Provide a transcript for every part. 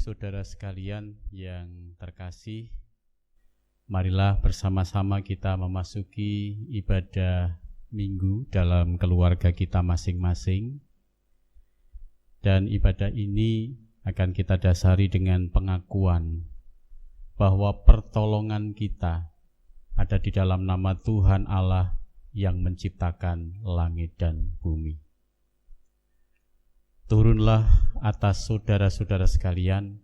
Saudara sekalian yang terkasih, marilah bersama-sama kita memasuki ibadah minggu dalam keluarga kita masing-masing. Dan ibadah ini akan kita dasari dengan pengakuan bahwa pertolongan kita ada di dalam nama Tuhan Allah yang menciptakan langit dan bumi. Turunlah atas saudara-saudara sekalian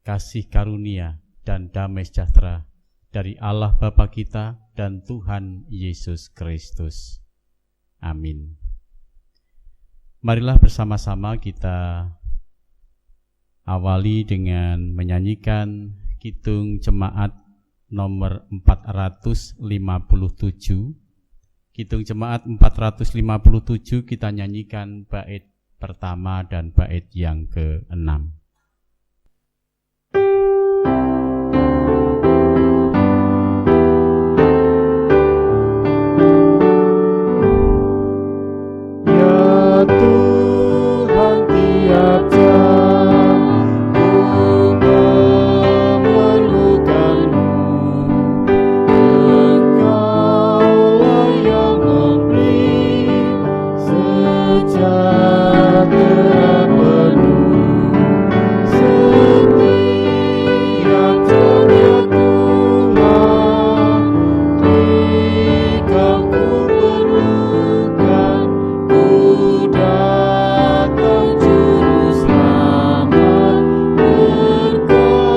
kasih karunia dan damai sejahtera dari Allah Bapa kita dan Tuhan Yesus Kristus. Amin. Marilah bersama-sama kita awali dengan menyanyikan Kidung Jemaat nomor 457. Kidung Jemaat 457 kita nyanyikan bait pertama dan bait yang ke-6. Ya Tuhan, tiap jam ku memerlukan-Mu. Engkaulah yang memberi sejahtera penuh. Setiap jamnya Tuhan, jika ku perlukan, ku datang juru selamat, berkatilah.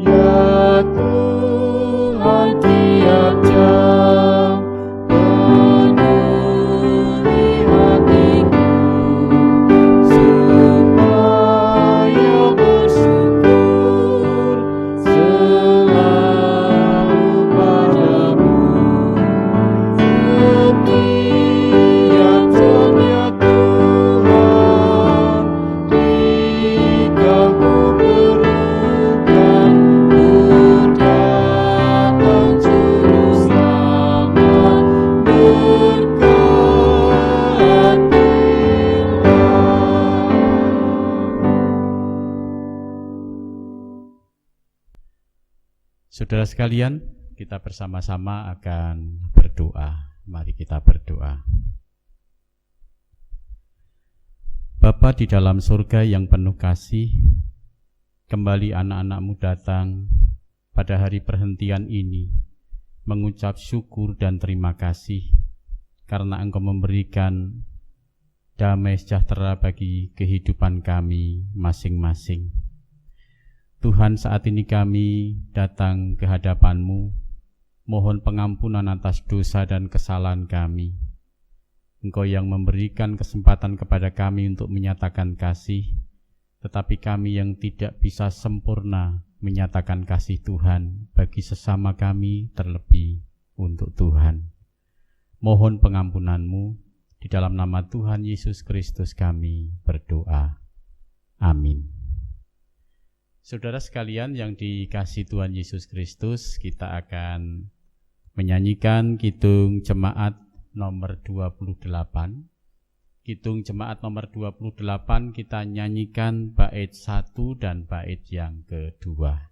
Ya Tuhan, tiap jam penuhi hatiku, supaya bersyukur selalu padamu. Setiap jamnya Tuhan, jika ku perlukan, ku datang juru selamat, berkatilah. Saudara sekalian, kita bersama-sama akan berdoa. Mari kita berdoa. Bapa di dalam surga yang penuh kasih, kembali anak-anak-Mu datang pada hari perhentian ini, mengucap syukur dan terima kasih karena Engkau memberikan damai sejahtera bagi kehidupan kami masing-masing. Tuhan, saat ini kami datang ke hadapan-Mu, mohon pengampunan atas dosa dan kesalahan kami. Engkau yang memberikan kesempatan kepada kami untuk menyatakan kasih, tetapi kami yang tidak bisa sempurna menyatakan kasih Tuhan bagi sesama kami, terlebih untuk Tuhan. Mohon pengampunan-Mu, di dalam nama Tuhan Yesus Kristus kami berdoa. Amin. Saudara sekalian yang dikasihi Tuhan Yesus Kristus, kita akan menyanyikan Kidung Jemaat nomor 28. Kidung Jemaat nomor 28 kita nyanyikan bait 1 dan bait yang kedua.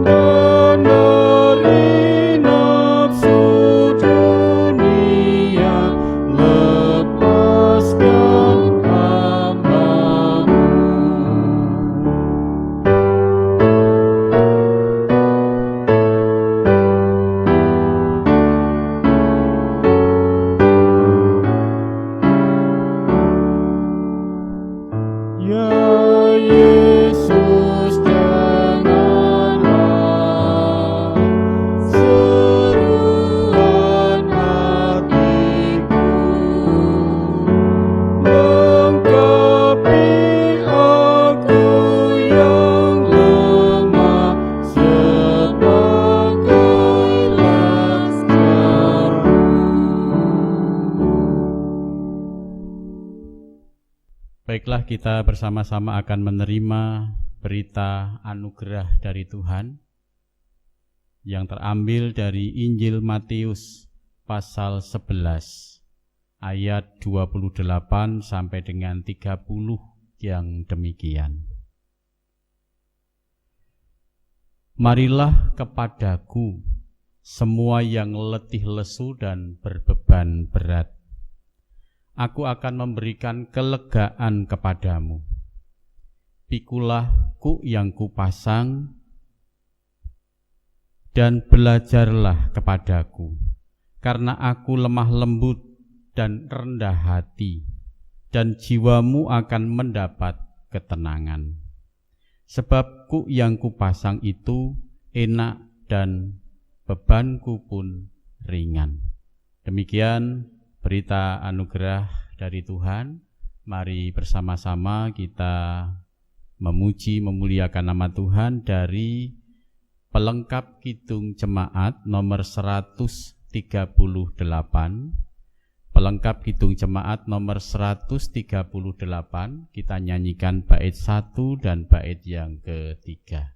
Dan dari nafsu Baiklah, kita bersama-sama akan menerima berita anugerah dari Tuhan yang terambil dari Injil Matius pasal 11 ayat 28 sampai dengan 30 yang demikian. Marilah kepadaku semua yang letih lesu dan berbeban berat. Aku akan memberikan kelegaan kepadamu. Pikulah kuk yang kupasang dan belajarlah kepadaku, karena aku lemah lembut dan rendah hati, dan jiwamu akan mendapat ketenangan. Sebab kuk yang kupasang itu enak dan bebanku pun ringan. Demikian berita anugerah dari Tuhan. Mari bersama-sama kita memuji memuliakan nama Tuhan dari pelengkap Kidung Jemaat nomor 138. Pelengkap Kidung Jemaat nomor 138, kita nyanyikan bait 1 dan bait yang ketiga.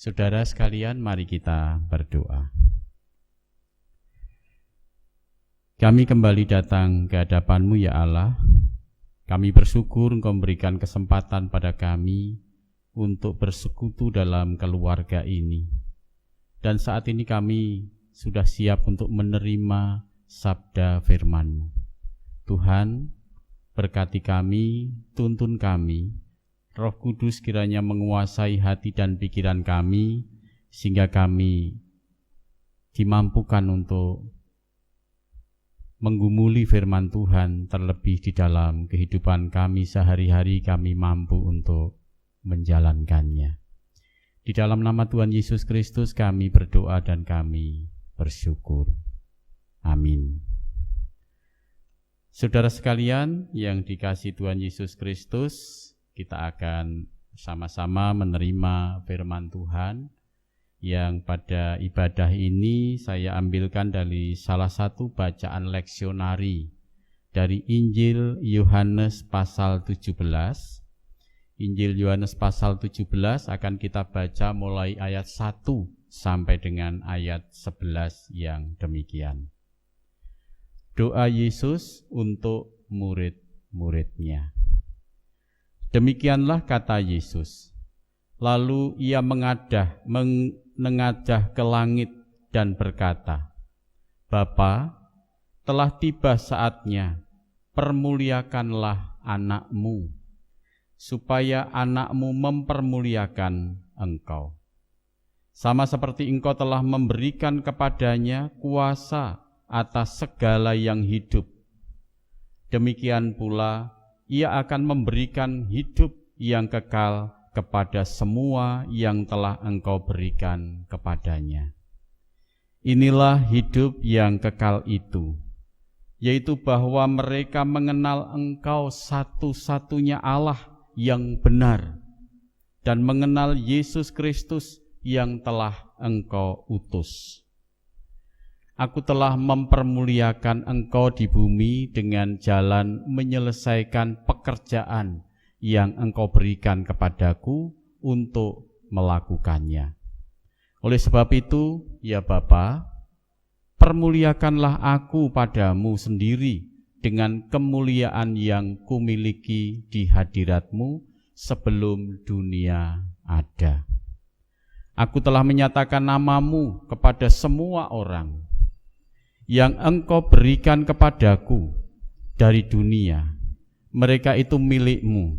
Saudara sekalian, mari kita berdoa. Kami kembali datang ke hadapan-Mu ya Allah. Kami bersyukur Engkau memberikan kesempatan pada kami untuk bersekutu dalam keluarga ini. Dan saat ini kami sudah siap untuk menerima sabda firman-Mu. Tuhan, berkati kami, tuntun kami, Roh Kudus kiranya menguasai hati dan pikiran kami, sehingga kami dimampukan untuk menggumuli firman Tuhan, terlebih di dalam kehidupan kami sehari-hari kami mampu untuk menjalankannya. Di dalam nama Tuhan Yesus Kristus kami berdoa dan kami bersyukur. Amin. Saudara sekalian yang dikasihi Tuhan Yesus Kristus, kita akan sama-sama menerima firman Tuhan yang pada ibadah ini saya ambilkan dari salah satu bacaan leksionari dari Injil Yohanes pasal 17. Injil Yohanes pasal 17 akan kita baca mulai ayat 1 sampai dengan ayat 11 yang demikian. Doa Yesus untuk murid-muridnya. Demikianlah kata Yesus. Lalu ia mengadah ke langit dan berkata, Bapa, telah tiba saatnya, permuliakanlah anakmu, supaya anakmu mempermuliakan engkau. Sama seperti engkau telah memberikan kepadanya kuasa atas segala yang hidup, demikian pula ia akan memberikan hidup yang kekal kepada semua yang telah engkau berikan kepadanya. Inilah hidup yang kekal itu, yaitu bahwa mereka mengenal engkau satu-satunya Allah yang benar, dan mengenal Yesus Kristus yang telah engkau utus. Aku telah mempermuliakan engkau di bumi dengan jalan menyelesaikan pekerjaan yang engkau berikan kepadaku untuk melakukannya. Oleh sebab itu, ya Bapa, permuliakanlah aku padamu sendiri dengan kemuliaan yang kumiliki di hadiratmu sebelum dunia ada. Aku telah menyatakan namamu kepada semua orang yang engkau berikan kepadaku dari dunia. Mereka itu milikmu,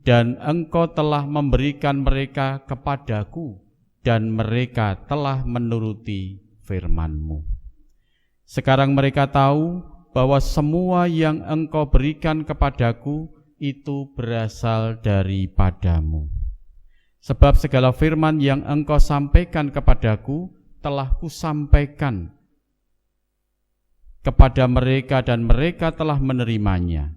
dan engkau telah memberikan mereka kepadaku, dan mereka telah menuruti firman-Mu. Sekarang mereka tahu bahwa semua yang engkau berikan kepadaku itu berasal daripadamu. Sebab segala firman yang engkau sampaikan kepadaku telah kusampaikan kepada mereka, dan mereka telah menerimanya.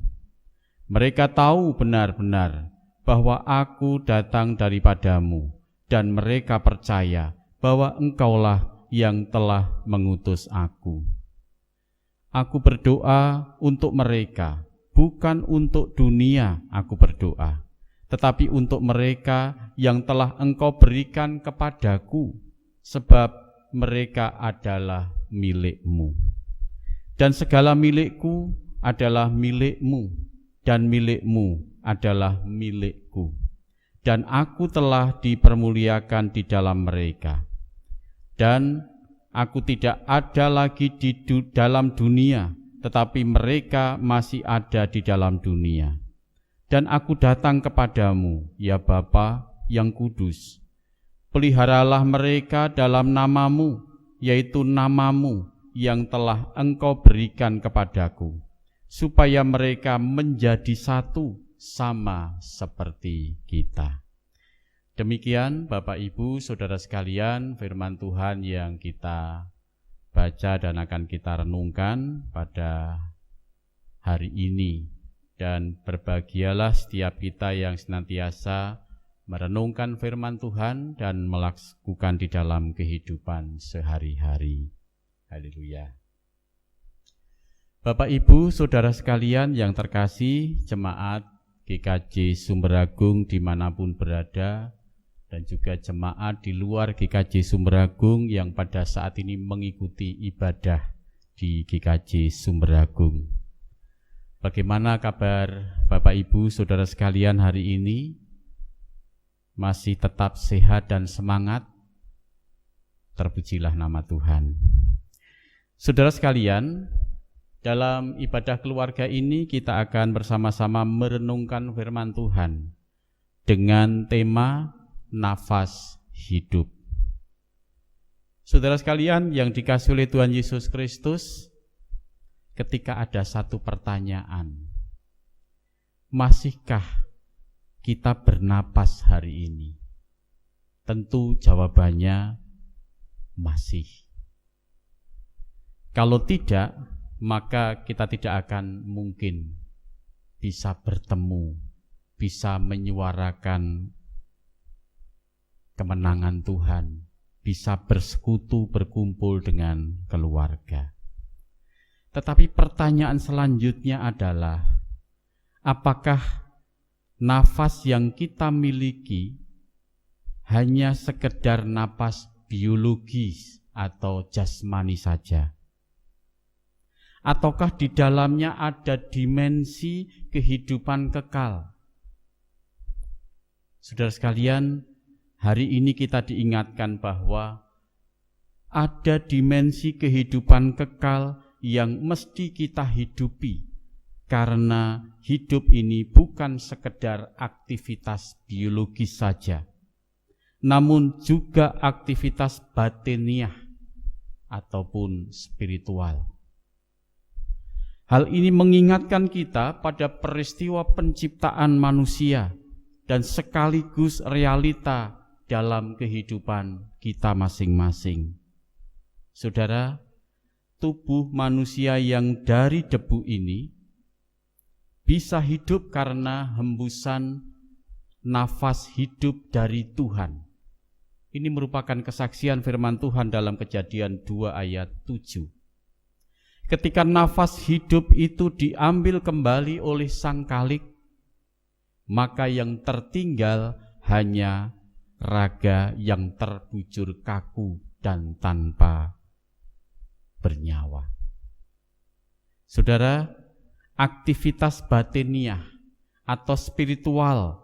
Mereka tahu benar-benar bahwa aku datang daripadamu, dan mereka percaya bahwa engkaulah yang telah mengutus aku. Aku berdoa untuk mereka, bukan untuk dunia aku berdoa, tetapi untuk mereka yang telah engkau berikan kepadaku, sebab mereka adalah milikmu. Dan segala milikku adalah milikmu, dan milikmu adalah milikku. Dan aku telah dipermuliakan di dalam mereka. Dan aku tidak ada lagi di dalam dunia, tetapi mereka masih ada di dalam dunia. Dan aku datang kepadamu, ya Bapa yang kudus. Peliharalah mereka dalam namamu, yaitu namamu yang telah engkau berikan kepadaku, supaya mereka menjadi satu sama seperti kita. Demikian Bapak Ibu Saudara sekalian firman Tuhan yang kita baca dan akan kita renungkan pada hari ini. Dan berbahagialah setiap kita yang senantiasa merenungkan firman Tuhan dan melakukan di dalam kehidupan sehari-hari. Haleluya. Bapak Ibu Saudara sekalian yang terkasih, jemaat GKJ Sumberagung dimanapun berada, dan juga jemaat di luar GKJ Sumberagung yang pada saat ini mengikuti ibadah di GKJ Sumberagung. Bagaimana kabar Bapak Ibu Saudara sekalian hari ini? Masih tetap sehat dan semangat? Terpujilah nama Tuhan. Saudara sekalian, dalam ibadah keluarga ini kita akan bersama-sama merenungkan firman Tuhan dengan tema nafas hidup. Saudara sekalian yang dikasihi oleh Tuhan Yesus Kristus, ketika ada satu pertanyaan, masihkah kita bernapas hari ini? Tentu jawabannya masih. Kalau tidak, maka kita tidak akan mungkin bisa bertemu, bisa menyuarakan kemenangan Tuhan, bisa bersekutu, berkumpul dengan keluarga. Tetapi pertanyaan selanjutnya adalah, apakah nafas yang kita miliki hanya sekedar napas biologis atau jasmani saja? Ataukah di dalamnya ada dimensi kehidupan kekal? Saudara sekalian, hari ini kita diingatkan bahwa ada dimensi kehidupan kekal yang mesti kita hidupi, karena hidup ini bukan sekedar aktivitas biologis saja, namun juga aktivitas batiniah ataupun spiritual. Hal ini mengingatkan kita pada peristiwa penciptaan manusia dan sekaligus realita dalam kehidupan kita masing-masing. Saudara, tubuh manusia yang dari debu ini bisa hidup karena hembusan nafas hidup dari Tuhan. Ini merupakan kesaksian firman Tuhan dalam Kejadian 2 ayat 7. Ketika nafas hidup itu diambil kembali oleh sang Khalik, maka yang tertinggal hanya raga yang terbujur kaku dan tanpa bernyawa. Saudara, aktivitas batiniah atau spiritual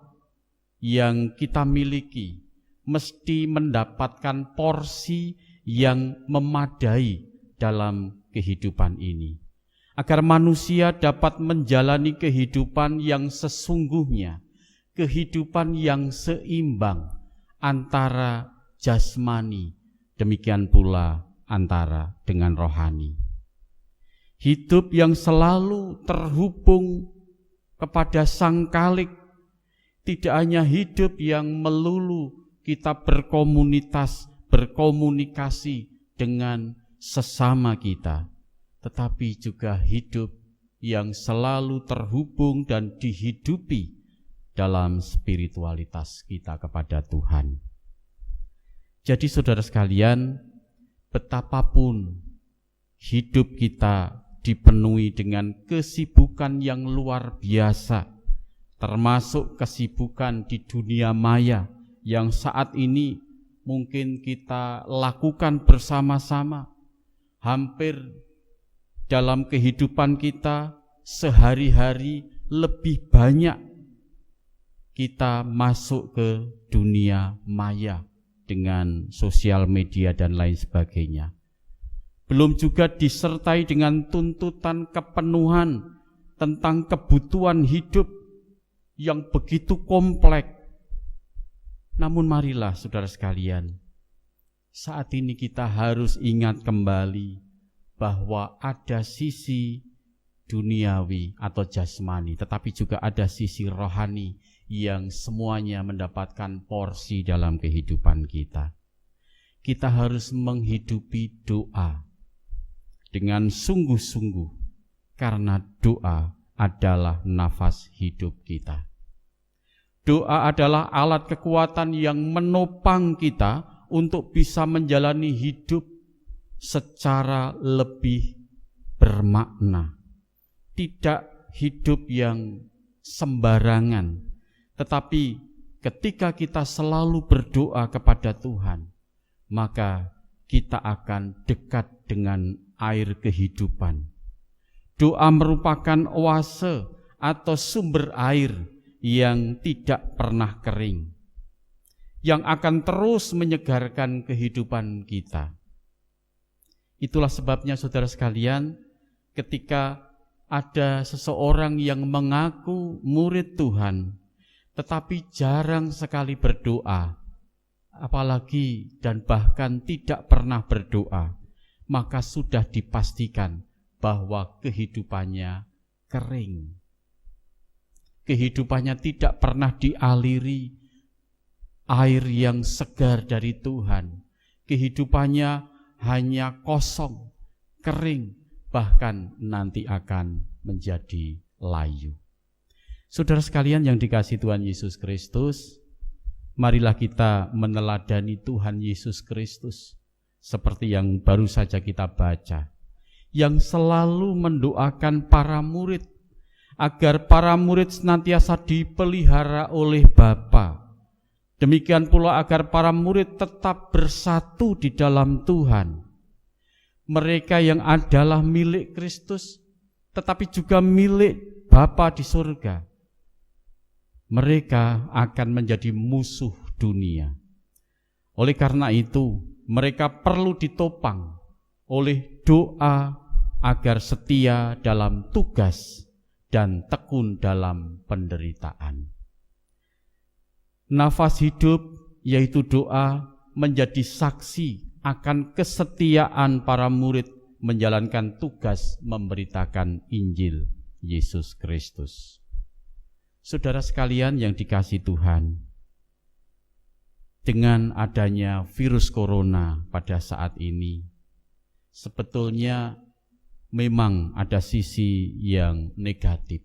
yang kita miliki mesti mendapatkan porsi yang memadai dalam kehidupan ini, agar manusia dapat menjalani kehidupan yang sesungguhnya, kehidupan yang seimbang antara jasmani, demikian pula antara dengan rohani. Hidup yang selalu terhubung kepada Sang Khalik, tidak hanya hidup yang melulu kita berkomunikasi dengan sesama kita, tetapi juga hidup yang selalu terhubung dan dihidupi dalam spiritualitas kita kepada Tuhan. Jadi saudara sekalian, betapapun hidup kita dipenuhi dengan kesibukan yang luar biasa, termasuk kesibukan di dunia maya yang saat ini mungkin kita lakukan bersama-sama. Hampir dalam kehidupan kita sehari-hari lebih banyak kita masuk ke dunia maya dengan sosial media dan lain sebagainya. Belum juga disertai dengan tuntutan kepenuhan tentang kebutuhan hidup yang begitu kompleks. Namun marilah saudara sekalian, saat ini kita harus ingat kembali bahwa ada sisi duniawi atau jasmani, tetapi juga ada sisi rohani yang semuanya mendapatkan porsi dalam kehidupan kita. Kita harus menghidupi doa dengan sungguh-sungguh, karena doa adalah nafas hidup kita. Doa adalah alat kekuatan yang menopang kita untuk bisa menjalani hidup secara lebih bermakna. Tidak hidup yang sembarangan, tetapi ketika kita selalu berdoa kepada Tuhan, maka kita akan dekat dengan air kehidupan. Doa merupakan oase atau sumber air yang tidak pernah kering, yang akan terus menyegarkan kehidupan kita. Itulah sebabnya saudara sekalian, ketika ada seseorang yang mengaku murid Tuhan, tetapi jarang sekali berdoa, apalagi dan bahkan tidak pernah berdoa, maka sudah dipastikan bahwa kehidupannya kering. Kehidupannya tidak pernah dialiri air yang segar dari Tuhan. Kehidupannya hanya kosong, kering, bahkan nanti akan menjadi layu. Saudara sekalian yang dikasihi Tuhan Yesus Kristus, marilah kita meneladani Tuhan Yesus Kristus seperti yang baru saja kita baca, yang selalu mendoakan para murid agar para murid senantiasa dipelihara oleh Bapa. Demikian pula agar para murid tetap bersatu di dalam Tuhan. Mereka yang adalah milik Kristus, tetapi juga milik Bapa di surga, mereka akan menjadi musuh dunia. Oleh karena itu, mereka perlu ditopang oleh doa agar setia dalam tugas dan tekun dalam penderitaan. Nafas hidup, yaitu doa, menjadi saksi akan kesetiaan para murid menjalankan tugas memberitakan Injil Yesus Kristus. Saudara sekalian yang dikasihi Tuhan, dengan adanya virus corona pada saat ini, sebetulnya memang ada sisi yang negatif,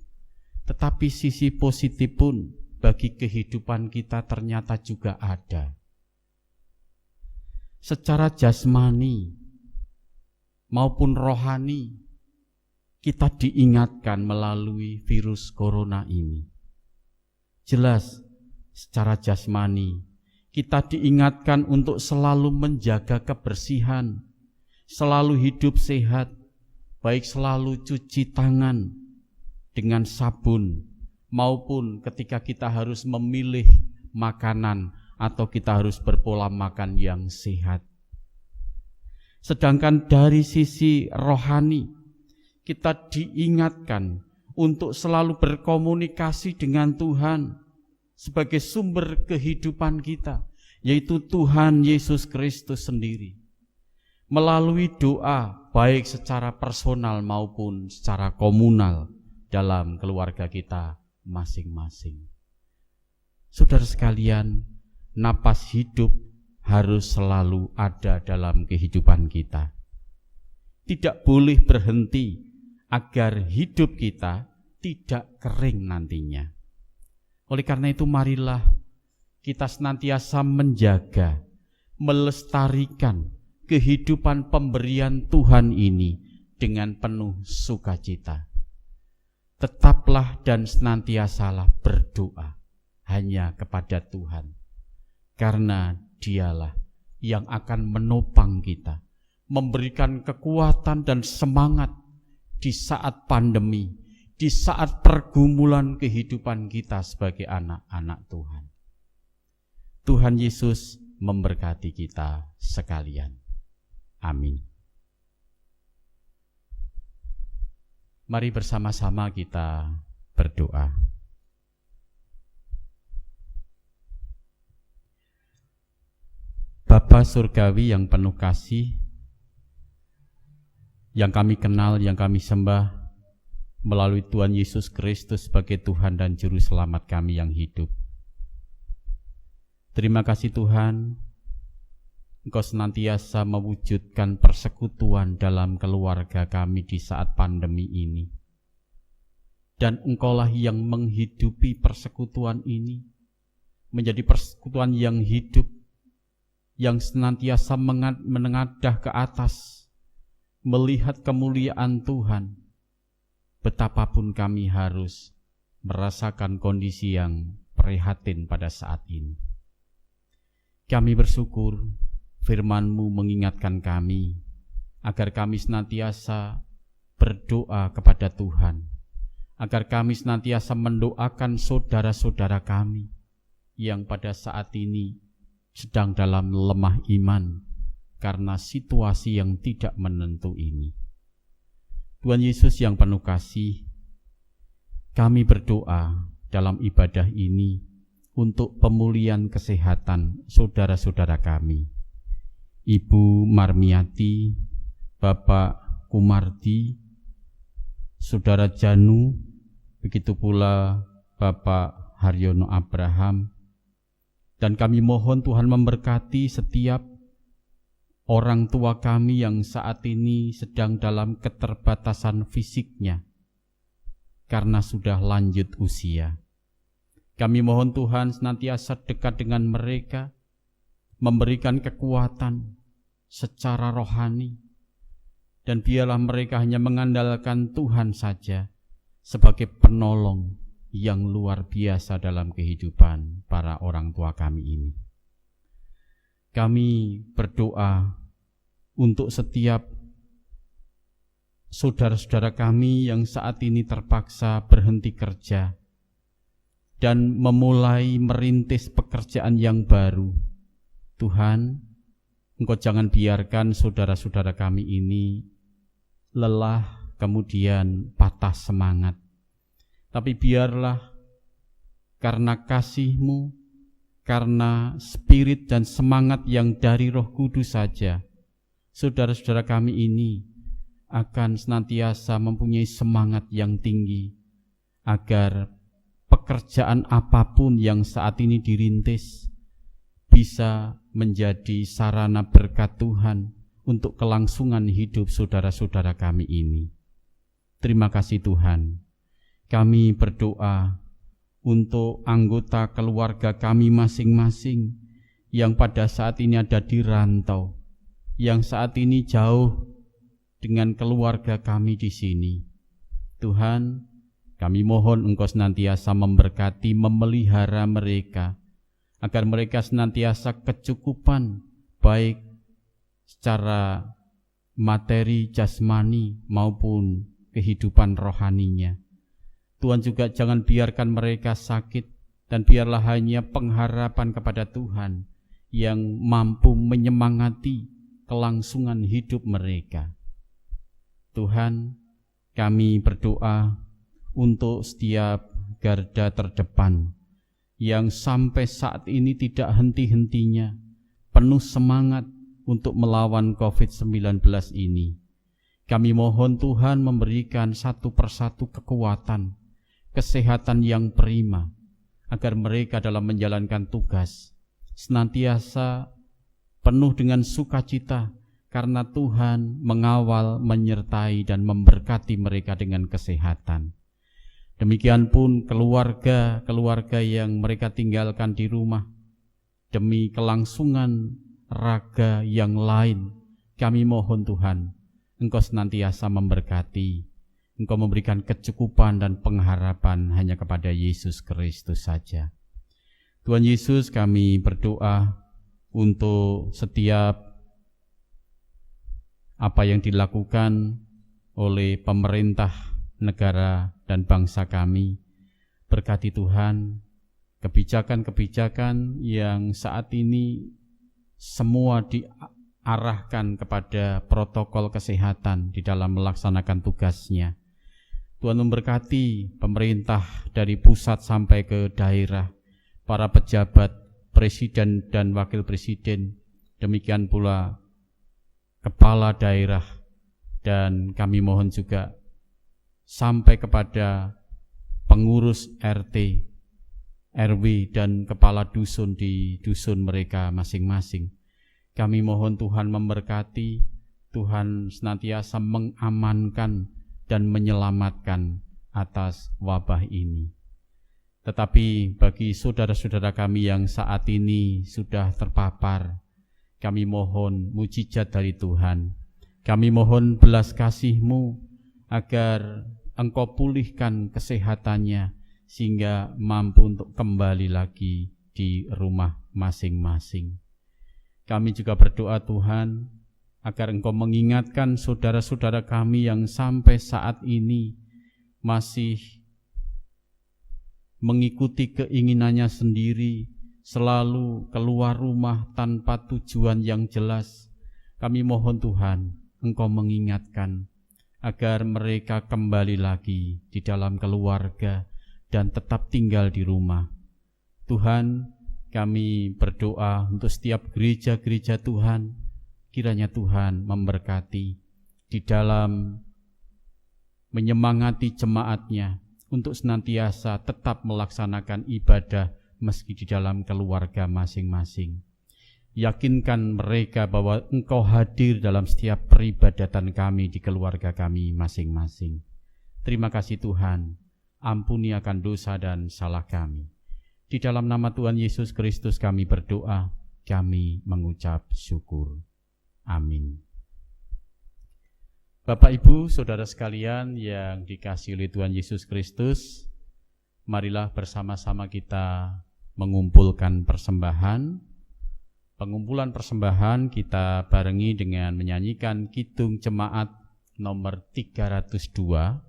tetapi sisi positif pun bagi kehidupan kita ternyata juga ada. Secara jasmani maupun rohani, kita diingatkan melalui virus corona ini. Jelas, secara jasmani, kita diingatkan untuk selalu menjaga kebersihan, selalu hidup sehat, baik selalu cuci tangan dengan sabun, maupun ketika kita harus memilih makanan atau kita harus berpola makan yang sehat. Sedangkan dari sisi rohani, kita diingatkan untuk selalu berkomunikasi dengan Tuhan sebagai sumber kehidupan kita, yaitu Tuhan Yesus Kristus sendiri. Melalui doa, baik secara personal maupun secara komunal dalam keluarga kita masing-masing. Saudara sekalian, napas hidup harus selalu ada dalam kehidupan kita. Tidak boleh berhenti agar hidup kita tidak kering nantinya. Oleh karena itu, marilah kita senantiasa menjaga, melestarikan kehidupan pemberian Tuhan ini dengan penuh sukacita. Tetaplah dan senantiasalah berdoa hanya kepada Tuhan, karena Dialah yang akan menopang kita, memberikan kekuatan dan semangat di saat pandemi, di saat pergumulan kehidupan kita sebagai anak-anak Tuhan. Tuhan Yesus memberkati kita sekalian. Amin. Mari bersama-sama kita berdoa. Bapa Surgawi yang penuh kasih, yang kami kenal, yang kami sembah melalui Tuhan Yesus Kristus sebagai Tuhan dan Juru Selamat kami yang hidup. Terima kasih Tuhan, Engkau senantiasa mewujudkan persekutuan dalam keluarga kami di saat pandemi ini. Dan Engkaulah yang menghidupi persekutuan ini, menjadi persekutuan yang hidup, yang senantiasa menengadah ke atas, melihat kemuliaan Tuhan. Betapapun kami harus merasakan kondisi yang prihatin pada saat ini. Kami bersyukur firman-Mu mengingatkan kami agar kami senantiasa berdoa kepada Tuhan, agar kami senantiasa mendoakan saudara-saudara kami yang pada saat ini sedang dalam lemah iman karena situasi yang tidak menentu ini. Tuhan Yesus yang penuh kasih, kami berdoa dalam ibadah ini untuk pemulihan kesehatan saudara-saudara kami. Ibu Marmiati, Bapak Kumardi, Saudara Janu, begitu pula Bapak Haryono Abraham. Dan kami mohon Tuhan memberkati setiap orang tua kami yang saat ini sedang dalam keterbatasan fisiknya karena sudah lanjut usia. Kami mohon Tuhan senantiasa dekat dengan mereka, memberikan kekuatan secara rohani, dan biarlah mereka hanya mengandalkan Tuhan saja sebagai penolong yang luar biasa dalam kehidupan para orang tua kami ini. Kami berdoa untuk setiap saudara-saudara kami yang saat ini terpaksa berhenti kerja dan memulai merintis pekerjaan yang baru. Tuhan, Engkau jangan biarkan saudara-saudara kami ini lelah kemudian patah semangat. Tapi biarlah karena kasih-Mu, karena spirit dan semangat yang dari Roh Kudus saja, saudara-saudara kami ini akan senantiasa mempunyai semangat yang tinggi agar pekerjaan apapun yang saat ini dirintis bisa menjadi sarana berkat Tuhan untuk kelangsungan hidup saudara-saudara kami ini. Terima kasih Tuhan. Kami berdoa untuk anggota keluarga kami masing-masing yang pada saat ini ada di rantau, yang saat ini jauh dengan keluarga kami di sini. Tuhan, kami mohon Engkau senantiasa memberkati, memelihara mereka, agar mereka senantiasa kecukupan, baik secara materi jasmani maupun kehidupan rohaninya. Tuhan juga jangan biarkan mereka sakit, dan biarlah hanya pengharapan kepada Tuhan yang mampu menyemangati kelangsungan hidup mereka. Tuhan, kami berdoa untuk setiap garda terdepan yang sampai saat ini tidak henti-hentinya, penuh semangat untuk melawan COVID-19 ini. Kami mohon Tuhan memberikan satu persatu kekuatan, kesehatan yang prima, agar mereka dalam menjalankan tugas senantiasa penuh dengan sukacita, karena Tuhan mengawal, menyertai, dan memberkati mereka dengan kesehatan. Demikian pun keluarga-keluarga yang mereka tinggalkan di rumah, demi kelangsungan raga yang lain, kami mohon Tuhan, Engkau senantiasa memberkati, Engkau memberikan kecukupan dan pengharapan hanya kepada Yesus Kristus saja. Tuhan Yesus, kami berdoa untuk setiap apa yang dilakukan oleh pemerintah negara dan bangsa kami. Berkati Tuhan kebijakan-kebijakan yang saat ini semua diarahkan kepada protokol kesehatan di dalam melaksanakan tugasnya. Tuhan memberkati pemerintah dari pusat sampai ke daerah, para pejabat, presiden dan wakil presiden, demikian pula kepala daerah, dan kami mohon juga sampai kepada pengurus RT, RW, dan kepala dusun di dusun mereka masing-masing. Kami mohon Tuhan memberkati, Tuhan senantiasa mengamankan dan menyelamatkan atas wabah ini. Tetapi bagi saudara-saudara kami yang saat ini sudah terpapar, kami mohon mujizat dari Tuhan. Kami mohon belas kasih-Mu agar Engkau pulihkan kesehatannya sehingga mampu untuk kembali lagi di rumah masing-masing. Kami juga berdoa Tuhan agar Engkau mengingatkan saudara-saudara kami yang sampai saat ini masih mengikuti keinginannya sendiri, selalu keluar rumah tanpa tujuan yang jelas. Kami mohon Tuhan, Engkau mengingatkan agar mereka kembali lagi di dalam keluarga dan tetap tinggal di rumah. Tuhan, kami berdoa untuk setiap gereja-gereja Tuhan, kiranya Tuhan memberkati di dalam menyemangati jemaatnya untuk senantiasa tetap melaksanakan ibadah meski di dalam keluarga masing-masing. Yakinkan mereka bahwa Engkau hadir dalam setiap peribadatan kami di keluarga kami masing-masing. Terima kasih Tuhan, ampuni akan dosa dan salah kami. Di dalam nama Tuhan Yesus Kristus kami berdoa, kami mengucap syukur. Amin. Bapak, Ibu, Saudara sekalian yang dikasihi oleh Tuhan Yesus Kristus, marilah bersama-sama kita mengumpulkan persembahan. Pengumpulan persembahan kita barengi dengan menyanyikan Kidung Jemaat nomor 302.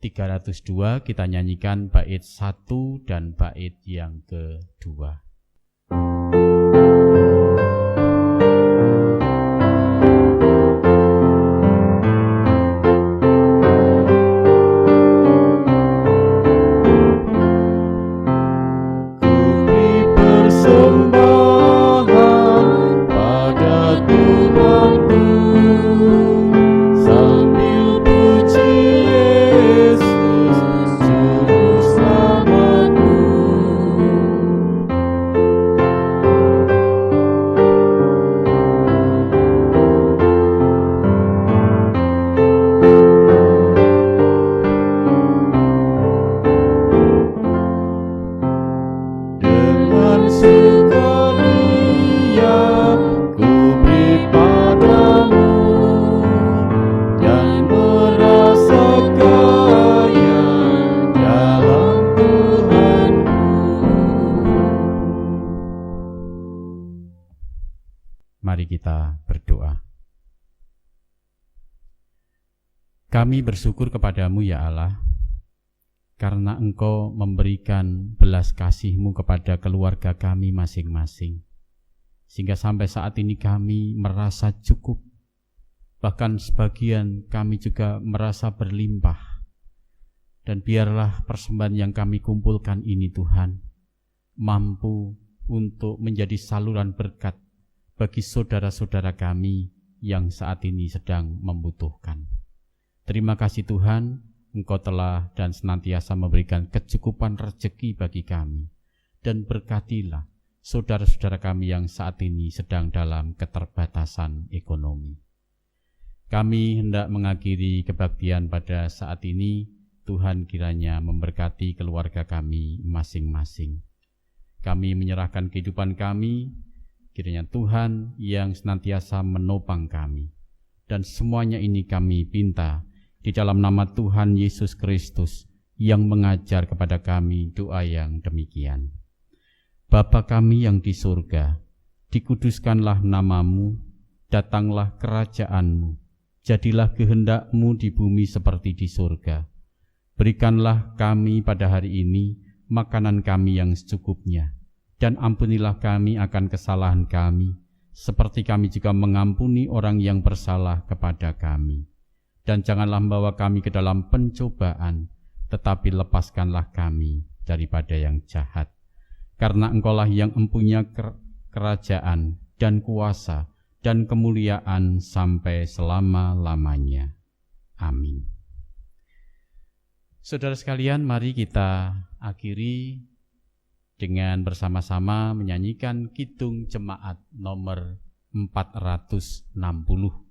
302 kita nyanyikan bait 1 dan bait yang kedua. Mari kita berdoa. Kami bersyukur kepadamu ya Allah, karena Engkau memberikan belas kasih-Mu kepada keluarga kami masing-masing. Sehingga sampai saat ini kami merasa cukup. Bahkan sebagian kami juga merasa berlimpah. Dan biarlah persembahan yang kami kumpulkan ini Tuhan, mampu untuk menjadi saluran berkat bagi saudara-saudara kami yang saat ini sedang membutuhkan. Terima kasih Tuhan, Engkau telah dan senantiasa memberikan kecukupan rezeki bagi kami. Dan berkatilah saudara-saudara kami yang saat ini sedang dalam keterbatasan ekonomi. Kami hendak mengakhiri kebaktian pada saat ini. Tuhan kiranya memberkati keluarga kami masing-masing. Kami menyerahkan kehidupan kami, kiranya Tuhan yang senantiasa menopang kami. Dan semuanya ini kami pinta di dalam nama Tuhan Yesus Kristus yang mengajar kepada kami doa yang demikian. Bapa kami yang di surga, dikuduskanlah namamu, datanglah kerajaan-Mu, jadilah kehendak-Mu di bumi seperti di surga. Berikanlah kami pada hari ini makanan kami yang secukupnya, dan ampunilah kami akan kesalahan kami, seperti kami juga mengampuni orang yang bersalah kepada kami. Dan janganlah membawa kami ke dalam pencobaan, tetapi lepaskanlah kami daripada yang jahat. Karena Engkaulah yang mempunyai kerajaan dan kuasa dan kemuliaan sampai selama-lamanya. Amin. Saudara sekalian, mari kita akhiri dengan bersama-sama menyanyikan Kidung Jemaat nomor 460.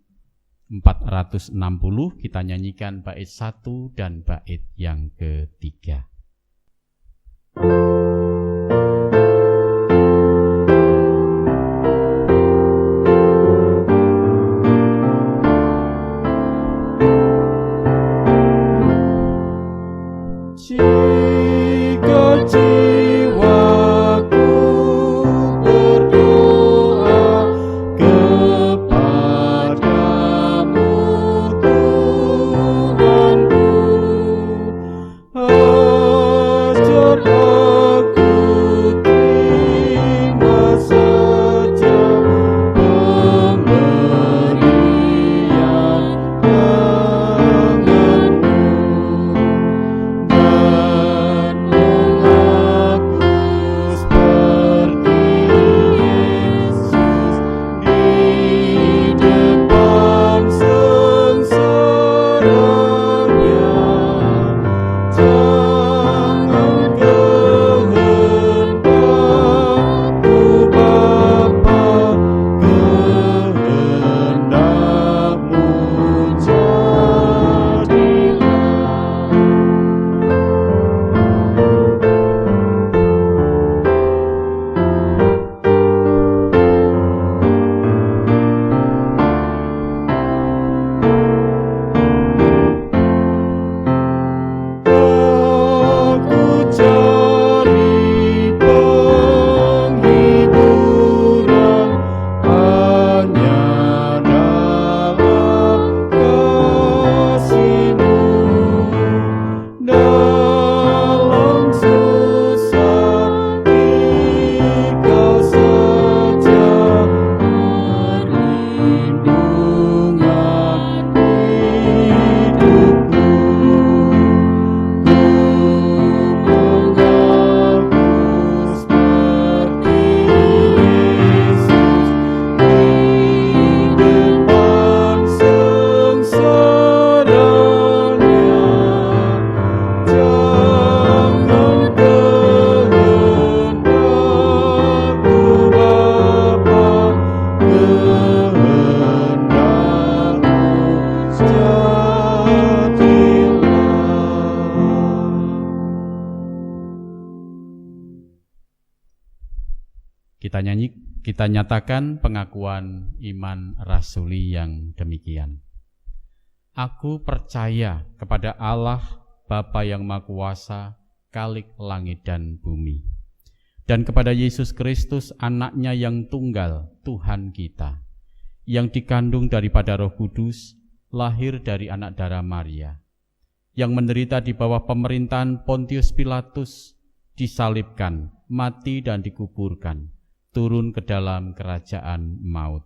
460 kita nyanyikan bait 1 dan bait yang ketiga. Oh kita nyatakan pengakuan iman rasuli yang demikian. Aku percaya kepada Allah, Bapa yang Maha Kuasa, Khalik langit dan bumi, dan kepada Yesus Kristus, Anaknya yang tunggal, Tuhan kita, yang dikandung daripada Roh Kudus, lahir dari anak darah Maria, yang menderita di bawah pemerintahan Pontius Pilatus, disalibkan, mati dan dikuburkan, turun ke dalam kerajaan maut.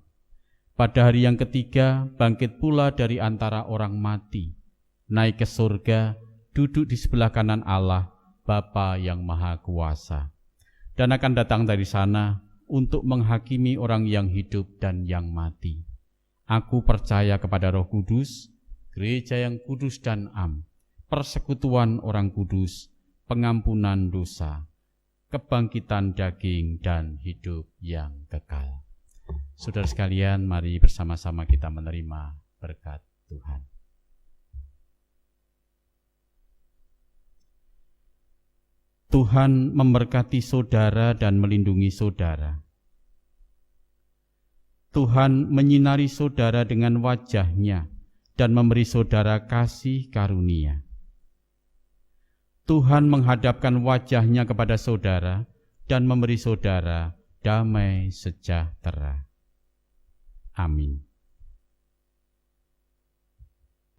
Pada hari yang ketiga, bangkit pula dari antara orang mati, naik ke surga, duduk di sebelah kanan Allah, Bapa yang Maha Kuasa, dan akan datang dari sana untuk menghakimi orang yang hidup dan yang mati. Aku percaya kepada Roh Kudus, gereja yang kudus dan am, persekutuan orang kudus, pengampunan dosa, kebangkitan daging, dan hidup yang kekal. Saudara sekalian, mari bersama-sama kita menerima berkat Tuhan. Tuhan memberkati saudara dan melindungi saudara. Tuhan menyinari saudara dengan wajah-Nya dan memberi saudara kasih karunia. Tuhan menghadapkan wajah-Nya kepada saudara dan memberi saudara damai sejahtera. Amin.